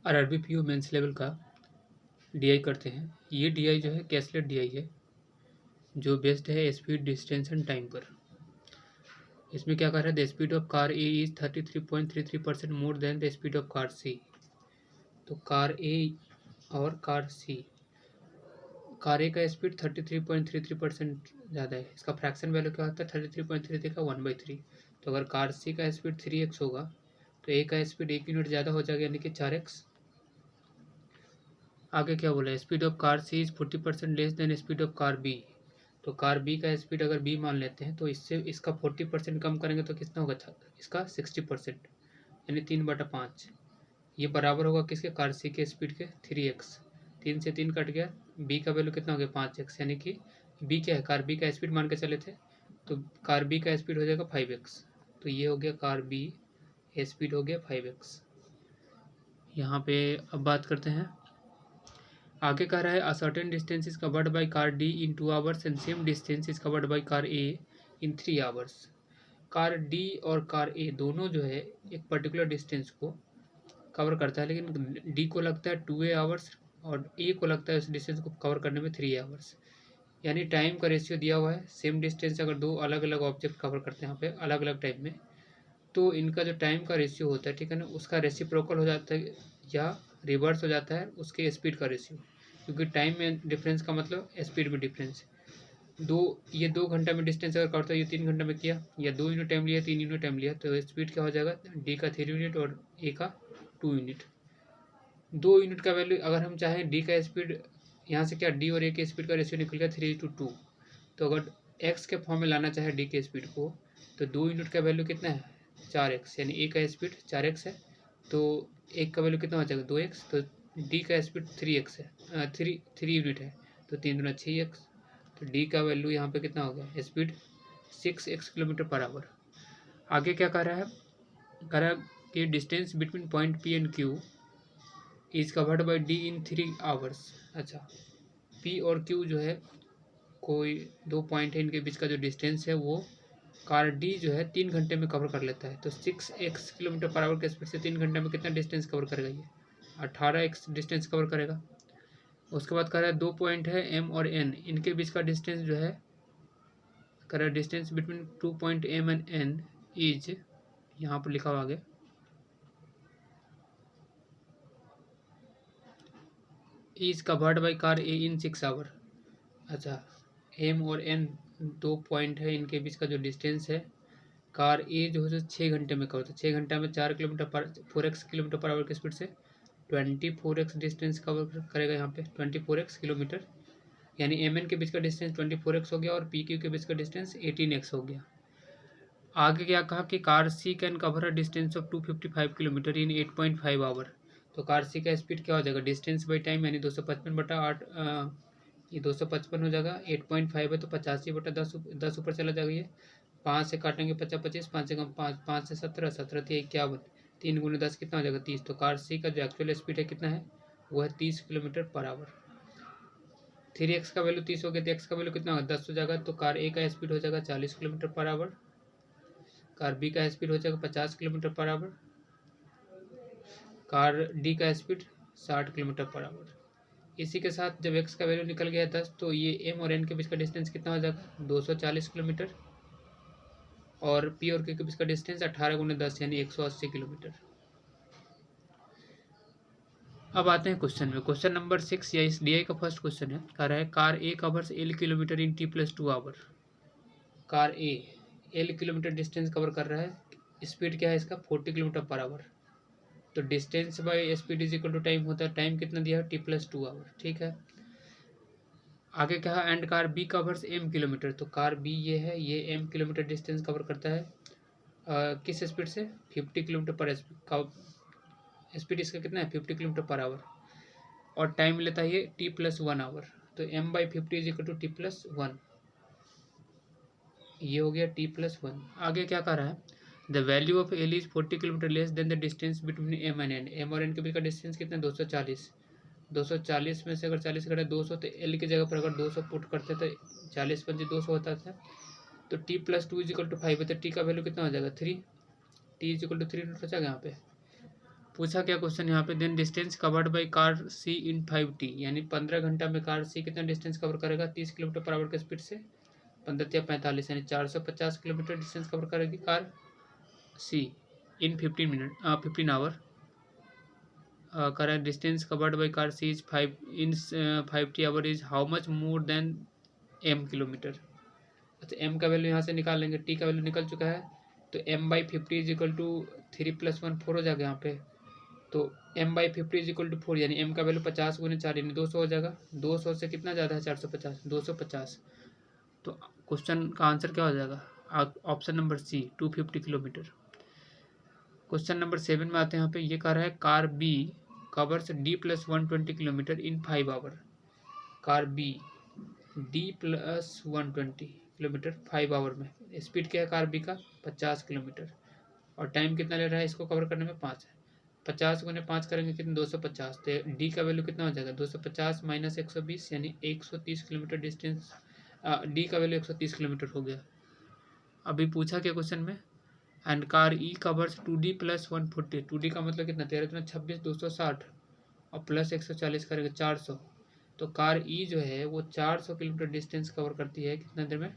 RRB PO mains level का DI करते हैं। ये डीआई जो है कैसलेट डीआई है, जो बेस्ड है स्पीड, डिस्टेंस एंड टाइम पर। इसमें क्या कर रहा है, the speed of car A is 33.33% more than the speed of car C. तो कार ए और कार ए का स्पीड 33.33% ज़्यादा है। इसका फ्रैक्शन वैल्यू क्या होता है, 33.33 का 1/3। तो अगर कार सी का स्पीड 3x होगा तो ए का स्पीड 1 यूनिट ज़्यादा हो जाएगा, यानी कि 4x। आगे क्या बोला है, speed of car C is 40% less than speed of car B. तो कार बी का स्पीड अगर बी मान लेते हैं तो इससे इसका 40% कम करेंगे तो कितना होगा, इसका 60%, यानी 3/5। ये बराबर होगा किसके, कार सी के स्पीड के 3x। 3 से 3 कट गया, बी का वैल्यू कितना हो गया 5x, यानी कि बी क्या है, कार बी का स्पीड मान के चले थे, तो कार बी का स्पीड हो जाएगा 5x। तो ये हो गया कार बी स्पीड हो गया 5x। यहाँ पे अब बात करते हैं, आगे कह रहा है a certain distance is covered by car D in 2 hours and same distance is covered by car A in 3 hours. Car D और कार ए दोनों जो है एक पर्टिकुलर डिस्टेंस को कवर करता है, लेकिन डी को लगता है 2 आवर्स और ए को लगता है उस डिस्टेंस को कवर करने में 3 आवर्स। यानी टाइम का रेशियो दिया हुआ है, सेम डिस्टेंस अगर दो अलग अलग ऑब्जेक्ट कवर करते हैं यहाँ पे अलग अलग टाइम में, तो इनका जो टाइम का रेशियो होता है, ठीक है ना, उसका रेसिप्रोकल हो जाता है या रिवर्स हो जाता है उसके स्पीड का रेशियो। क्योंकि टाइम में डिफरेंस का मतलब स्पीड में डिफरेंस। ये 2 घंटा में डिस्टेंस अगर करता है, ये 3 घंटा में किया, या 2 यूनिट टाइम लिया, 3 यूनिट टाइम लिया, तो स्पीड क्या हो जाएगा, डी का 3 यूनिट और ए का 2 यूनिट। 2 यूनिट का वैल्यू अगर हम चाहें डी का स्पीड, यहाँ से क्या डी और ए के स्पीड का रेशियो निकल गया 3:2। तो अगर एक्स के फॉर्म में लाना चाहे डी के स्पीड को, तो 2 यूनिट का वैल्यू कितना है 4x, यानी ए का स्पीड 4x है, तो एक का वैल्यू कितना हो जाएगा 2x। तो डी का स्पीड 3x है, 3 यूनिट है, तो 3×6x। तो डी का वैल्यू यहाँ पे कितना हो गया, speed 6x kilometre per our. आगे क्या कह रहा है, कह रहा है कि distance between point P and Q is covered by D in 3 hours. अच्छा, पी और क्यू जो है कोई 2 पॉइंट है, इनके बीच का जो डिस्टेंस है वो कार डी जो है 3 घंटे में कवर कर लेता है। तो 6x किलोमीटर पर आवर के स्पीड से 3 घंटे में कितना डिस्टेंस कवर करेगा, ये 18x डिस्टेंस कवर करेगा। उसके बाद कह रहा है 2 पॉइंट है एम और एन, इनके बीच का डिस्टेंस जो है, कह रहा है distance between 2 point M and N is, यहाँ पर लिखा हुआ आगे, is covered by car A in 6 hour. अच्छा, एम और एन 2 पॉइंट है, इनके बीच का जो डिस्टेंस है, कार ए जो है 6 घंटे में कवर, तो 6 घंटा में 4 किलोमीटर पर आवर की स्पीड से 24x डिस्टेंस कवर करेगा यहाँ पे, 24x किलोमीटर, यानी एम एन के बीच का डिस्टेंस 24x हो गया और पी क्यू के बीच का डिस्टेंस 18x हो गया। आगे क्या कहा कि car C can cover a distance of 255 kilometre in 8.5 hour. तो कार सी का स्पीड क्या हो जाएगा, डिस्टेंस बाई टाइम, यानी 255/8, ये 255 हो जाएगा, 8.5 है तो 85/10 ऊपर चला जाएगा। ये 5 से काटेंगे 50-25, 5 से कम 5, 5 से 17, 17×3 = 51, 3×10 कितना हो जाएगा 30। तो कार सी का जो एक्चुअल स्पीड है कितना है, वो है 30 किलोमीटर पर आवर। 3x का वैल्यू 30 हो गया तो x का वैल्यू कितना होगा 10 हो जाएगा। तो कार ए का स्पीड हो जाएगा 40 kilometre per hour, car B का स्पीड हो जाएगा 50 kilometre per hour, car D का स्पीड 60 किलोमीटर पर आवर। इसी के साथ जब x का वैल्यू निकल गया 10, तो ये m और n के बीच का डिस्टेंस कितना हो जाएगा 240 किलोमीटर, और p और q के बीच का डिस्टेंस 18×10 यानी 180 किलोमीटर। अब आते हैं क्वेश्चन में, क्वेश्चन नंबर 6 या इस डीआई का फर्स्ट क्वेश्चन है, कह रहा है car A covers L kilometre in t+2 hour. Car A L kilometre distance cover कर रहा है, स्पीड क्या है इसका 40 किलोमीटर पर आवर। तो distance by speed is equal to time होता है, टाइम कितना दिया है t+2 आवर, ठीक है। आगे क्या है, and car B covers m kilometre. तो कार बी ये है, ये m किलोमीटर डिस्टेंस कवर करता है, किस स्पीड से 50 किलोमीटर पर स्पीड इसका कितना है 50 किलोमीटर पर आवर, और टाइम लेता है ये t+1 आवर। तो m/50 is equal to t+1, ये हो गया t+1। आगे क्या कर रहा है, the value of L is 40 kilometre less than the distance between M and N. M और एन के बीच का डिस्टेंस कितना है 240। 240 में से अगर 40 घटा 200, तो एल की जगह पर अगर 200 पुट करते तो 40×5 = 200 होता था। तो t+2 = 5 है, तो टी का वैल्यू कितना हो जाएगा 3, t = 3 हो जाएगा यहाँ पे। पूछा क्या क्वेश्चन यहाँ पे, then distance covered by car C in 5T, यानी 15 घंटा में कार सी कितना डिस्टेंस कवर करेगा 30 किलोमीटर पर आवर के स्पीड से, 15 या 45 यानी 450 किलोमीटर डिस्टेंस कवर करेगी car C in 15 hour. Current distance covered by car C is 5T hour is how much more than m kilometre. अच्छा m का वैल्यू यहाँ से निकाल लेंगे, t का वैल्यू निकल चुका है, तो m/50 इज इक्वल टू 3 + 1 4 हो जाएगा यहाँ पे, तो m/50 इज इक्वल टू 4, यानी m का वैल्यू 50 × 4 यानी 200 हो जाएगा। 200 से कितना ज़्यादा है 450, 250। तो क्वेश्चन का आंसर क्या हो जाएगा, option number C 250 kilometre. Question number 7 में आते हैं। यहाँ पे ये कह रहा है car B covers D+120 kilometre in 5 hour. Car B D+120 kilometre 5 hour में, स्पीड क्या है कार बी का 50 किलोमीटर, और टाइम कितना ले रहा है इसको कवर करने में 5 है। 50 × 5 करेंगे कितने 250, तो डी का वैल्यू कितना हो जाएगा 250 - 120 यानी 130 किलोमीटर डिस्टेंस। डी का वैल्यू 130 किलोमीटर हो गया। अभी पूछा क्या क्वेश्चन में, and car E covers 2D+140, 2D का मतलब कितना 13 × 26 260 और प्लस 140 करेंगे 400, तो कार ई जो है वो 400 किलोमीटर डिस्टेंस कवर करती है कितना देर में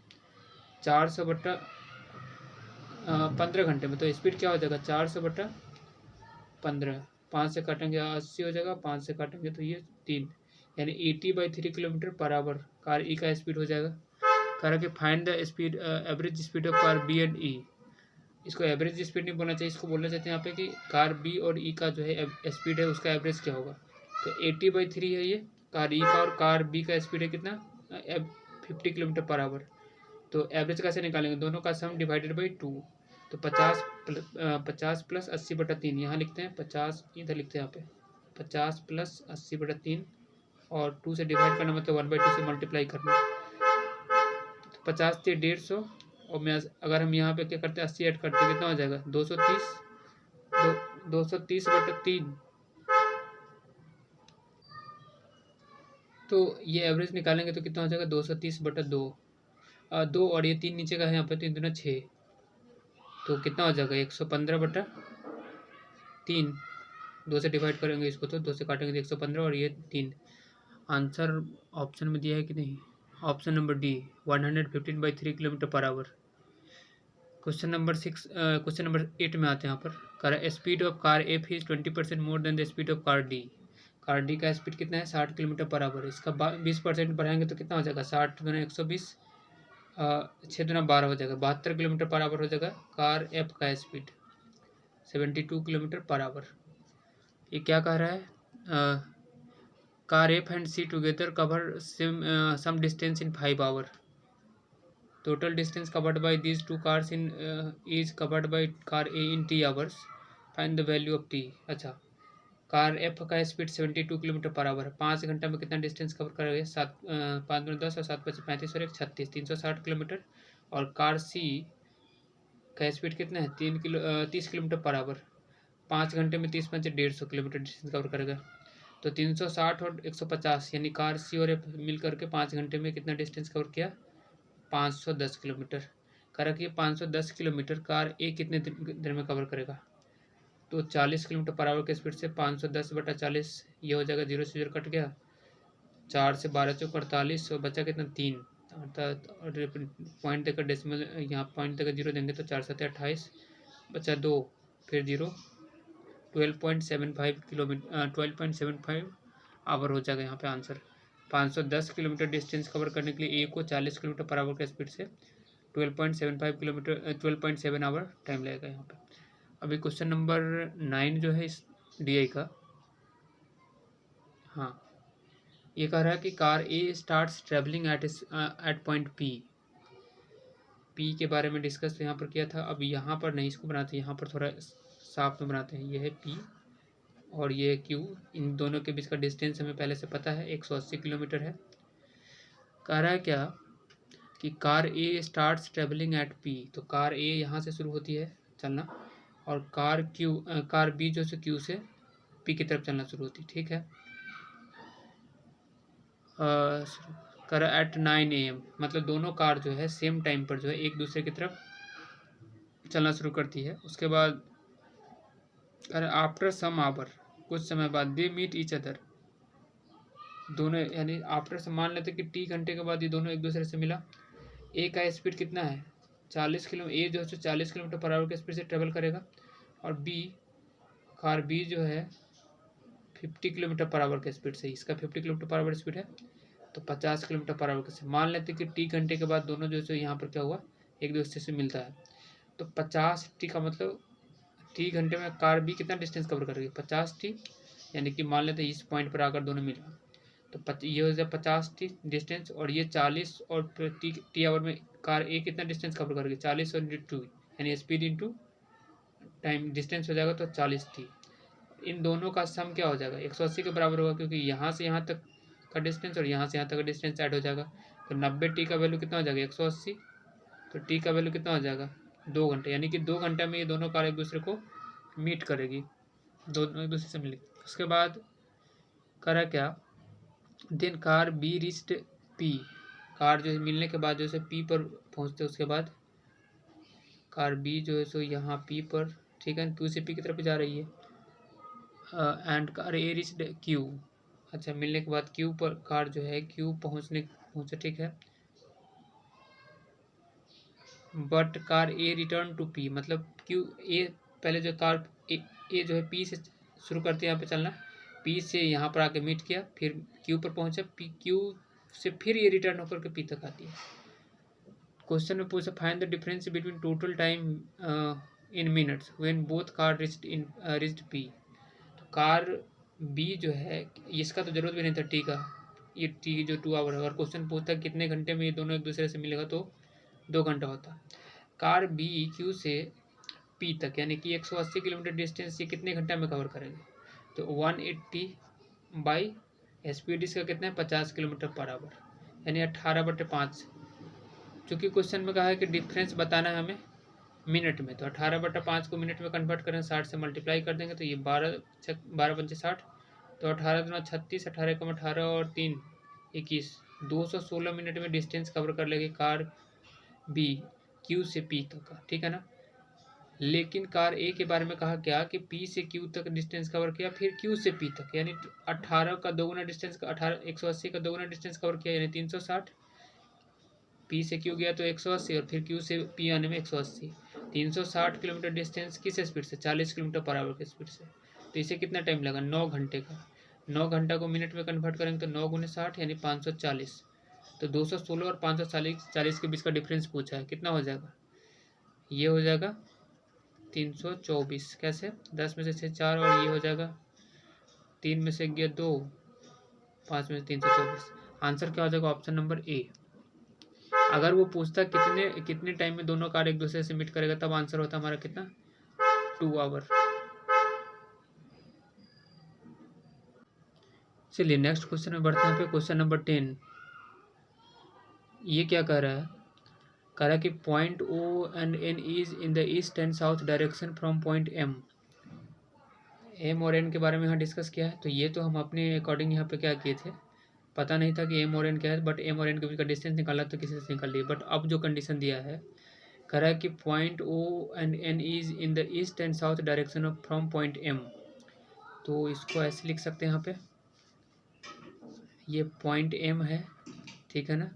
400/15 घंटे में। तो स्पीड क्या हो जाएगा 400/15, 5 से काटेंगे 80 हो जाएगा, 5 से काटेंगे तो ये 3, यानी 80/3 किलोमीटर पर आवर कार ई का स्पीड हो जाएगा। कह रहा कि find the speed average speed of car B and E. इसको एवरेज स्पीड नहीं बोलना चाहिए, इसको बोलना चाहते हैं यहाँ पे कि कार बी और ई का जो है स्पीड है उसका एवरेज क्या होगा। तो 80/3 है ये कार ई का, और कार बी का स्पीड है कितना 50 किलोमीटर पर आवर। तो एवरेज कैसे निकालेंगे, दोनों का सम डिवाइडेड बाई 2, तो 50 + 80/3 यहाँ लिखते हैं, 50 इधर लिखते हैं यहाँ पे 50 + 80/3 और 2 से डिवाइड करना मतलब 1/2 से मल्टीप्लाई करना, तो 50 से 150, और मैं अगर हम यहाँ पे क्या करते हैं 80 ऐड करते हैं कितना हो जाएगा 230, 230/3, तो ये एवरेज निकालेंगे तो कितना हो जाएगा 230/2, 2 और ये 3 नीचे का है यहाँ पे, 3 दूना 6, तो कितना हो जाएगा 115/3, 2 से डिवाइड करेंगे इसको तो 2 से काटेंगे तो 115 और ये 3। आंसर ऑप्शन में दिया है कि नहीं, option number D 115/3 kilometre per our. Question number 8 में आते हैं। यहाँ पर speed of car F is 20% more than the speed of car D. Car D का स्पीड कितना है 60 किलोमीटर पर आवर, इसका 20% बढ़ाएंगे तो कितना हो जाएगा 60 × 120, 6 × 12 हो जाएगा 72 किलोमीटर पर आवर हो जाएगा कार एफ का स्पीड 72 किलोमीटर पर आवर। ये क्या कह रहा है, car F and C together cover some distance in 5 hour, total distance covered by these two cars in is covered by car A in T hours, find the value of T। अच्छा car F का speed 72 kilometre per hour है, 5 घंटा में कितना distance cover करेगा 5 × 10 और 7 × 35 और 1 36 360 kilometre, और कार सी का स्पीड कितना है 30 किलोमीटर पर आवर, 5 घंटे में 30 × 5 150 किलोमीटर डिस्टेंस कवर करेगा। तो 360 और 150 यानी कार सी और एफ मिल करके 5 घंटे में कितना डिस्टेंस कवर किया 510 किलोमीटर। करा कि 510 किलोमीटर कार ए कितने देर में कवर करेगा, तो 40 किलोमीटर पर आवर के स्पीड से 510/40 ये हो जाएगा, 0 से 0 कट गया, 4 से 12 × 4 48 और बचा कितना 3, अर्थात पॉइंट देकर डेसिमल यहाँ पॉइंट देकर 0 देंगे तो 4 × 7 = 28, बचा 2 फिर 0, 12.75 किलोमीटर 12.75 आवर हो जाएगा यहाँ पे आंसर। 510 किलोमीटर डिस्टेंस कवर करने के लिए ए को 40 किलोमीटर पर आवर के स्पीड से 12.7 आवर टाइम लगेगा यहाँ पे। अभी क्वेश्चन नंबर 9 जो है इस DI का, हाँ ये कह रहा है कि car A starts travelling at point P के बारे में डिस्कस तो यहाँ पर किया था, अब यहाँ पर नहीं इसको बनाते, यहाँ पर थोड़ा साफ में बनाते हैं। ये है P और ये Q, इन दोनों के बीच का डिस्टेंस हमें पहले से पता है 180 किलोमीटर है। कह रहा है क्या कि car A starts travelling at P, तो कार ए यहाँ से शुरू होती है चलना, और कार बी जो से Q से P की तरफ चलना शुरू होती है, ठीक है। कर एट 9 AM, मतलब दोनों कार जो है सेम टाइम पर जो है एक दूसरे की तरफ चलना शुरू करती है। उसके बाद अरे आफ्टर सम आवर, कुछ समय बाद, दे मीट ईच अदर, दोनों यानी आफ्टर से मान लेते कि टी घंटे के बाद ये दोनों एक दूसरे से मिला। ए का स्पीड कितना है 40 किलो, ए जो है 40 किलोमीटर पर आवर के स्पीड से ट्रेवल करेगा, और बी कार बी जो है 50 किलोमीटर पर आवर के स्पीड से, इसका 50 किलोमीटर पर आवर स्पीड है, तो 50 किलोमीटर पर आवर के से मान लेते कि टी घंटे के बाद दोनों जो है यहाँ पर क्या हुआ एक दूसरे से मिलता है। तो 50 टी का मतलब टी घंटे में कार बी कितना डिस्टेंस कवर करेगी 50 टी, यानी कि मान लेते इस पॉइंट पर आकर दोनों मिला, तो ये हो जाए 50 टी डिस्टेंस, और ये 40, और टी आवर में कार ए कितना डिस्टेंस कवर करेगी 40 और 2 यानी स्पीड इंटू टाइम डिस्टेंस हो जाएगा, तो 40 टी। इन दोनों का सम क्या हो जाएगा 180 के बराबर होगा, क्योंकि यहाँ से यहाँ तक का डिस्टेंस और यहाँ से यहाँ तक का डिस्टेंस ऐड हो जाएगा, तो 90 टी का वैल्यू कितना हो जाएगा 180, तो टी का वैल्यू कितना हो जाएगा 2 घंटे, यानी कि 2 घंटे में ये दोनों कार एक दूसरे को मीट करेगी, दोनों एक दूसरे से मिलेगी। उसके बाद करा क्या, then car B reached P, car जो है मिलने के बाद जो है पी पर पहुँचते, उसके बाद कार बी जो है सो यहाँ पी पर, ठीक है, क्यू से पी की तरफ जा रही है, and car A reached Q, अच्छा मिलने के बाद क्यू पर कार जो है क्यू पहुँचे, ठीक है, but car A return to P, मतलब क्यू ए पहले जो कार ए जो है पी से शुरू करते हैं यहाँ पे चलना, पी से यहाँ पर आके मीट किया, फिर क्यू पर पहुँचा, पी क्यू से फिर ये रिटर्न होकर के पी तक आती है। क्वेश्चन में पूछा find the difference between total time in minutes when both car reached P, तो कार बी जो है इसका तो जरूरत भी नहीं था टी का, ये टी जो 2 आवर है, और क्वेश्चन पूछता कितने घंटे में ये दोनों एक दूसरे से मिलेगा, तो 2 घंटा होता। कार बी क्यू से पी तक यानी कि 180 किलोमीटर डिस्टेंस ये कितने घंटे में कवर करेंगे, तो 180 बाई स्पीड इसका कितना है 50 किलोमीटर पर आवर, यानी 18/5, चूँकि क्वेश्चन में कहा है कि डिफरेंस बताना है हमें मिनट में, तो 18/5 को मिनट में कन्वर्ट करें, 60 से मल्टीप्लाई कर देंगे, तो ये 12×5 तो 18×36, 18 और 3 21, 216 मिनट में डिस्टेंस कवर कर लेगी कार बी क्यू से पी तक का, ठीक है ना। लेकिन कार ए के बारे में कहा क्या कि पी से क्यू तक डिस्टेंस कवर किया, फिर क्यू से पी तक, यानी 18 का दोगुना डिस्टेंस, 180 का दोगुना डिस्टेंस कवर किया, यानी 360, पी से क्यू गया तो 180, और फिर क्यू से पी आने में 180, 360 किलोमीटर डिस्टेंस किस स्पीड से 40 किलोमीटर पर आवर की स्पीड से, तो इसे कितना टाइम लगा 9 घंटे का, 9 घंटा को मिनट में कन्वर्ट करेंगे तो 9×60 यानी 540, तो 216 और 540 के बीच का डिफरेंस पूछा है, कितना हो जाएगा, ये हो जाएगा 324, कैसे 10 में से 6 4, और ये हो जाएगा 3 में से गया 2, 5 में से 324, आंसर क्या हो जाएगा ऑप्शन नंबर ए। अगर वो पूछता कितने टाइम में दोनों कार एक दूसरे से मीट करेगा, तब आंसर होता हमारा कितना 2 आवर। चलिए नेक्स्ट क्वेश्चन में बढ़ते हैं पे, क्वेश्चन नंबर 10, ये क्या कह रहा है कि point O and N is in the east and south direction from point M और एन के बारे में यहाँ डिस्कस किया है, तो ये तो हम अपने अकॉर्डिंग यहाँ पे क्या किए थे, पता नहीं था कि एम और एन क्या है, बट एम और एन के बीच का डिस्टेंस निकाला तो किसी से निकाल लिया, बट अब जो कंडीशन दिया है कह रहा है कि point O and N is in the east and south direction of from point M, तो इसको ऐसे लिख सकते हैं यहाँ पे, ये पॉइंट एम है, ठीक है ना,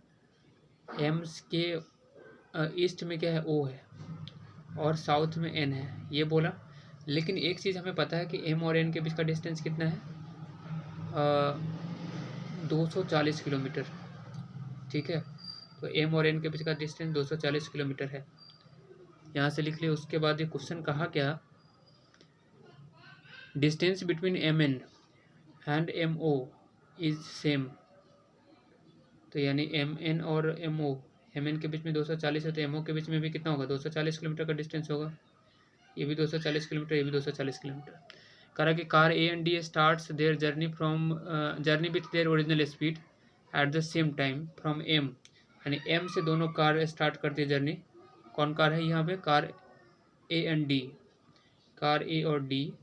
एम के ईस्ट में क्या है ओ है, और साउथ में एन है, ये बोला। लेकिन एक चीज़ हमें पता है कि एम और एन के बीच का डिस्टेंस कितना है 240 किलोमीटर, ठीक है, तो एम और एन के बीच का डिस्टेंस 240 किलोमीटर है, यहाँ से लिख लिया। उसके बाद ये क्वेश्चन कहा क्या, distance between M N and M O is same, तो यानी एम एन और एम ओ, एम एन के बीच में 240 है, तो एम ओ के बीच में भी कितना होगा 240 किलोमीटर का डिस्टेंस होगा, ये भी 240 किलोमीटर, ये भी 240 किलोमीटर। कहा कि car A and D starts their journey with their original speed at the same time from M, यानी एम से दोनों कार स्टार्ट करती है जर्नी, कौन कार है यहाँ पे car A and D, car A और डी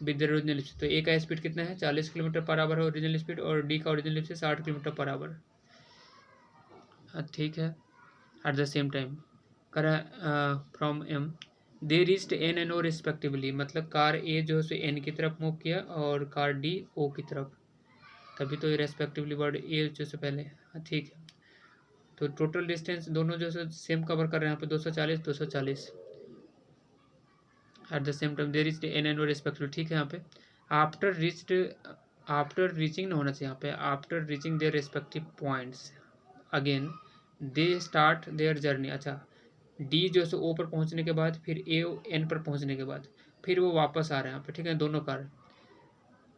विद ओरिजिनल स्पीड, तो ए का स्पीड कितना है 40 किलोमीटर पर आवर है ओरिजिनल स्पीड, और डी का original speed 60 kilometre per hour, ठीक है, एट द सेम टाइम करा from M, they reached N and O respectively, मतलब कार ए जो है उसे एन की तरफ मूव किया और कार डी ओ की तरफ, तभी तो ये रेस्पेक्टिवली वर्ड ए जो से पहले। हाँ ठीक है, तो टोटल डिस्टेंस दोनों जो है सेम कवर कर रहे हैं यहाँ पे 240 240 at the same time they reached N and O respectively. ठीक है, यहाँ पे आफ्टर रीचिंग होना चाहिए यहाँ पे, after reaching their respective points again they start their journey. अच्छा, डी जो है ओ पर पहुंचने के बाद, फिर ए एन पर पहुंचने के बाद, फिर वो वापस आ रहे हैं यहाँ पे। ठीक है, दोनों car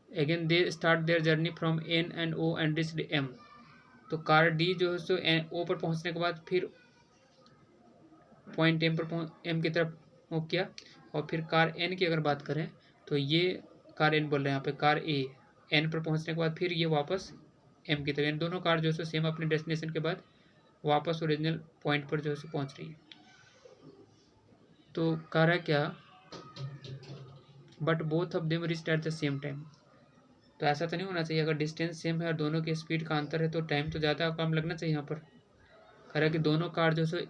again they start their journey from N and O and reached M. तो कार डी जो है सो ओ पर पहुंचने के बाद फिर पॉइंट एम की तरफ मूव किया, और फिर कार एन की अगर बात करें तो ये कार एन बोल रहे हैं यहाँ पे, कार ए एन पर पहुंचने के बाद फिर ये वापस एम की तरफ, दोनों कार जो है सेम अपने डेस्टिनेशन के बाद वापस ओरिजिनल पॉइंट पर जो है पहुंच रही है। तो कार है क्या, but both of them reached at the same time. तो ऐसा तो नहीं होना चाहिए, अगर डिस्टेंस सेम है और दोनों की स्पीड का अंतर है तो टाइम तो ज़्यादा कम लगना चाहिए यहाँ पर। कह रहा है कि दोनों कार जो है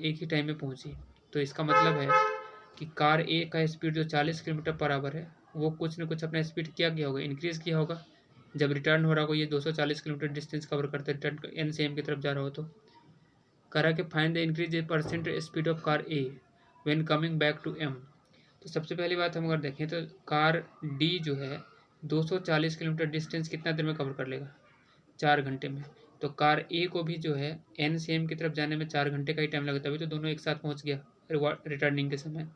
एक ही टाइम में पहुंची, तो इसका मतलब है कि कार ए का स्पीड जो 40 किलोमीटर पर आवर है वो कुछ न कुछ अपना स्पीड क्या किया होगा, इंक्रीज़ किया होगा। जब रिटर्न हो रहा होगा ये 240 किलोमीटर डिस्टेंस कवर करते रिटर्न एन से एम की तरफ जा रहा हो, तो कह रहा है कि find the increase percent speed of car A when coming back to M. तो सबसे पहली बात हम अगर देखें तो कार डी जो है 240 किलोमीटर डिस्टेंस कितना देर में कवर कर लेगा, 4 घंटे में। तो कार ए को भी जो है एन से एम की तरफ जाने में 4 घंटे का ही टाइम लगा, तभी तो दोनों एक साथ पहुंच गया रिटर्निंग के समय।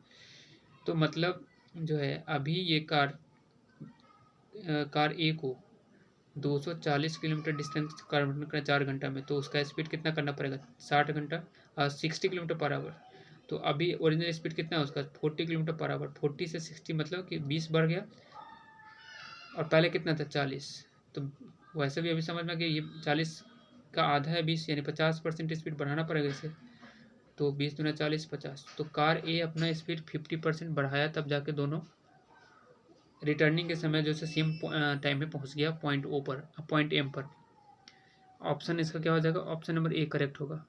तो मतलब जो है अभी ये कार ए को 240 किलोमीटर डिस्टेंस कवर करना 4 घंटा में, तो उसका स्पीड कितना करना पड़ेगा, 60 घंटा 60 किलोमीटर पर आवर। तो अभी ओरिजिनल स्पीड कितना है उसका, 40 किलोमीटर पर आवर। 40 से 60 मतलब कि 20 बढ़ गया, और पहले कितना था 40। तो वैसे भी अभी समझ में कि ये 40 का आधा है 20, यानी 50% स्पीड बढ़ाना पड़ेगा इसे। तो 20 दूना 40 50, तो कार ए अपना स्पीड 50% बढ़ाया, तब जाके दोनों रिटर्निंग के समय जो है सेम टाइम में पहुंच गया पॉइंट ओ पर, पॉइंट एम पर। ऑप्शन इसका क्या हो जाएगा, ऑप्शन नंबर ए करेक्ट होगा।